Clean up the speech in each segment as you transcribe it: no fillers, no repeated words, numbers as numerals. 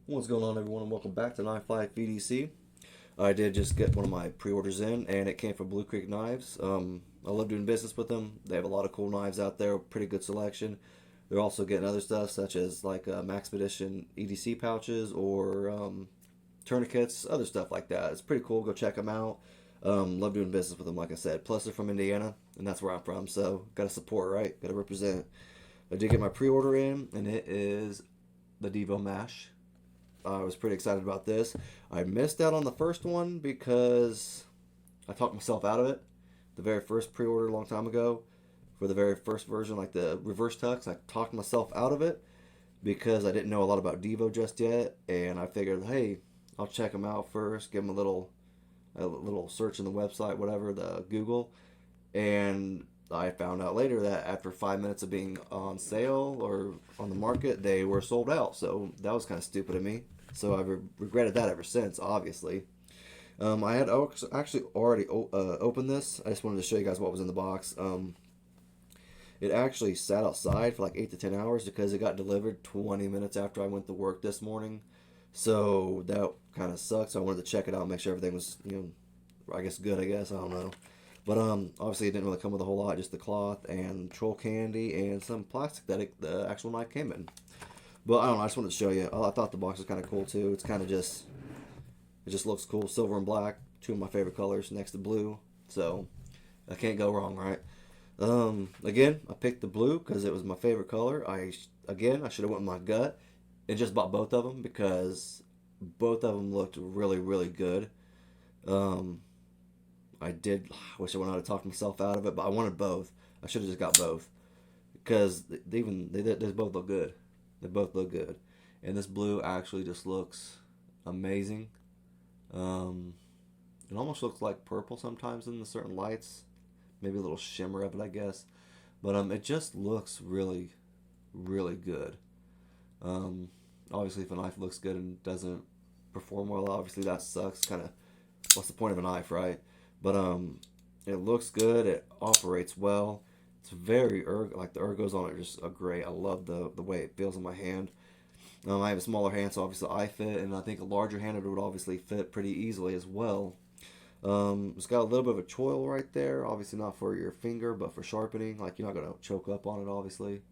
What's going on, everyone, and welcome back to Knife Life VDC. I did just get one of my pre-orders in, and it came from Blue Creek Knives. I love doing business with them. They have a lot of cool knives out there, pretty good selection. They're also getting other stuff such as like Maxpedition EDC pouches or tourniquets, other stuff like that. It's pretty cool. Go check them out. Love doing business with them, like I said. Plus, they're from Indiana, and that's where I'm from, so gotta support, right? Gotta represent. I did get my pre-order in, and it is the Divo Mash. I was pretty excited about this. I missed out on the first one because I talked myself out of it. The very first pre-order a long time ago for the very first version, like the reverse tux, I talked myself out of it because I didn't know a lot about Divo just yet, and I figured, hey, I'll check them out first, give them a little search in the website, whatever, the Google, and I found out later that after 5 minutes of being on sale or on the market, they were sold out. So that was kind of stupid of me. So I've regretted that ever since, obviously. I had actually already opened this. I just wanted to show you guys what was in the box. It actually sat outside for like 8 to 10 hours because it got delivered 20 minutes after I went to work this morning. So that kind of sucks. So I wanted to check it out, make sure everything was, I guess good, I guess. I don't know. But obviously it didn't really come with a whole lot, just the cloth and troll candy and some plastic that the actual knife came in. But I don't know, I just wanted to show you. I thought the box was kind of cool too. It's kind of just, it just looks cool. Silver and black, two of my favorite colors next to blue. So I can't go wrong, right? Again, I picked the blue because it was my favorite color. I should have went with my gut and just bought both of them because both of them looked really, really good. Um, I did wish I would not have talked myself out of it, but I wanted both. I should have just got both because they both look good. They both look good, and this blue actually just looks amazing. Um, it almost looks like purple sometimes in the certain lights, maybe a little shimmer of it, I guess. But it just looks really, really good. Um, Obviously, if a knife looks good and doesn't perform well, obviously that sucks. Kind of, what's the point of a knife, right? But it looks good. It operates well. It's very like the ergos on it are just great. I love the way it feels in my hand. I have a smaller hand, so obviously I fit, and I think a larger hand it would obviously fit pretty easily as well. It's got a little bit of a choil right there. Obviously not for your finger, but for sharpening. Like you're not gonna choke up on it, obviously,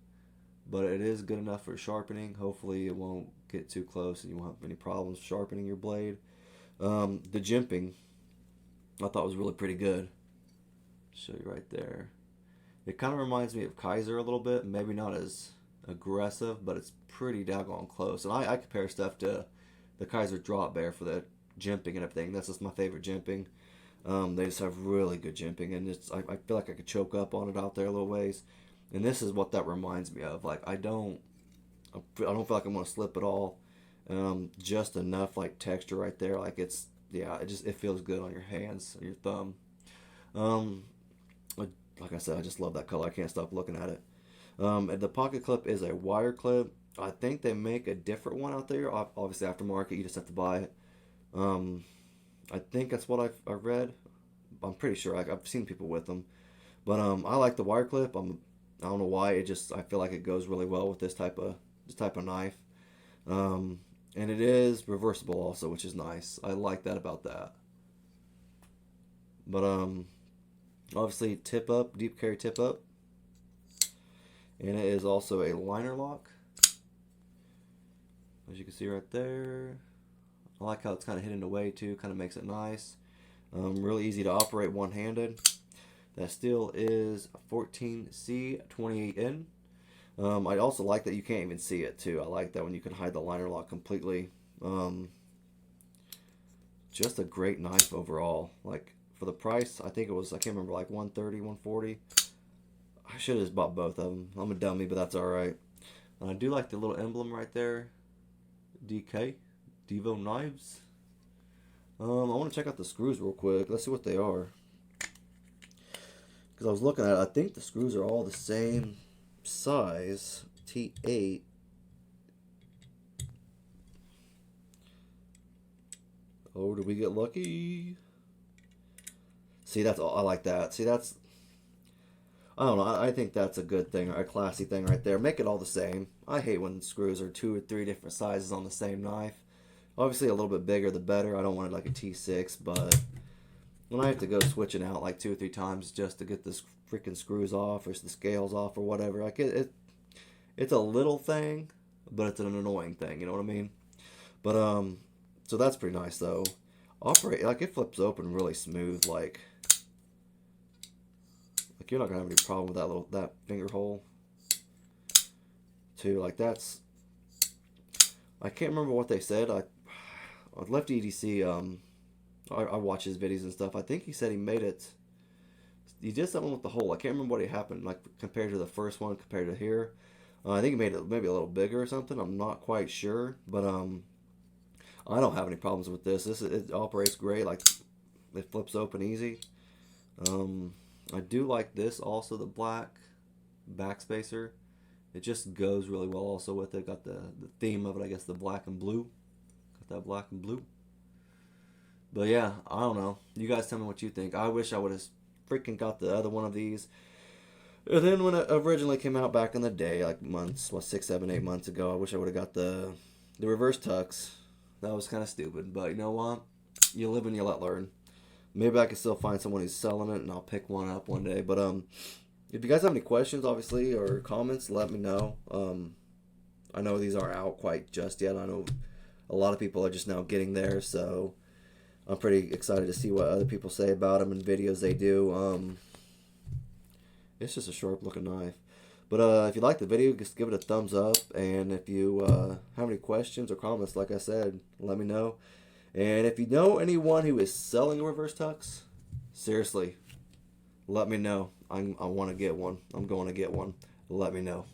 but it is good enough for sharpening. Hopefully it won't get too close and you won't have any problems sharpening your blade. The jimping I thought was really pretty good. Show you right there. It kind of reminds me of Kaiser a little bit. Maybe not as aggressive, but it's pretty daggone close. And I compare stuff to the Kaiser Drop Bear for the jimping and everything. That's just my favorite jimping. They just have really good jimping, and I feel like I could choke up on it out there a little ways. And this is what that reminds me of. Like I don't feel like I'm gonna slip at all. Just enough like texture right there. Like it feels good on your hands, your thumb. Um, like I said, I just love that color. I can't stop looking at it. And the pocket clip is a wire clip. I think they make a different one out there. Obviously, aftermarket, you just have to buy it. Um, I think that's what I've read. I'm pretty sure I've seen people with them. But I like the wire clip. I don't know why. I feel like it goes really well with this type of knife. And it is reversible also, which is nice. I like that about that. But obviously tip up, deep carry tip up, and it is also a liner lock, as you can see right there. I like how it's kind of hidden away too, kind of makes it nice. Really easy to operate one-handed. That steel is 14C 28N. I also like that you can't even see it too. I like that when you can hide the liner lock completely. Just a great knife overall. Like for the price, I think it was, I can't remember, like 130, 140. I should have just bought both of them. I'm a dummy, but that's all right. And I do like the little emblem right there. DK, Divo Knives. I want to check out the screws real quick. Let's see what they are. Because I was looking at it, I think the screws are all the same size. T8. Oh, did we get lucky? See, that's all. I like that. See, I don't know. I think that's a good thing, a classy thing right there. Make it all the same. I hate when screws are two or three different sizes on the same knife. Obviously, a little bit bigger the better. I don't want it like a T6, but when I have to go switching out like 2 or 3 times just to get the freaking screws off or the scales off or whatever, like it's a little thing, but it's an annoying thing. You know what I mean? But so that's pretty nice though. Operate like it flips open really smooth. Like you're not gonna have any problem with that finger hole. Too like that's. I can't remember what they said. I left EDC. I watch his videos and stuff. I think he said he made it. He did something with the hole. I can't remember what happened. Like compared to the first one, compared to here. I think he made it maybe a little bigger or something. I'm not quite sure, but I don't have any problems with this. It operates great. Like it flips open easy. I do like this also, the black backspacer. It just goes really well also with it. Got the theme of it, I guess, the black and blue. Got that black and blue. But yeah, I don't know. You guys tell me what you think. I wish I would have freaking got the other one of these. And then when it originally came out back in the day, like months, 6, 7, 8 months ago, I wish I would have got the reverse tux. That was kind of stupid, but you know what? You live and you let learn. Maybe I can still find someone who's selling it, and I'll pick one up one day. But if you guys have any questions, obviously, or comments, let me know. I know these aren't out quite just yet. I know a lot of people are just now getting there, so I'm pretty excited to see what other people say about them and videos they do. It's just a sharp-looking knife. But if you like the video, just give it a thumbs up. And if you have any questions or comments, like I said, let me know. And if you know anyone who is selling a reverse tux, seriously, let me know. I want to get one. I'm going to get one. Let me know.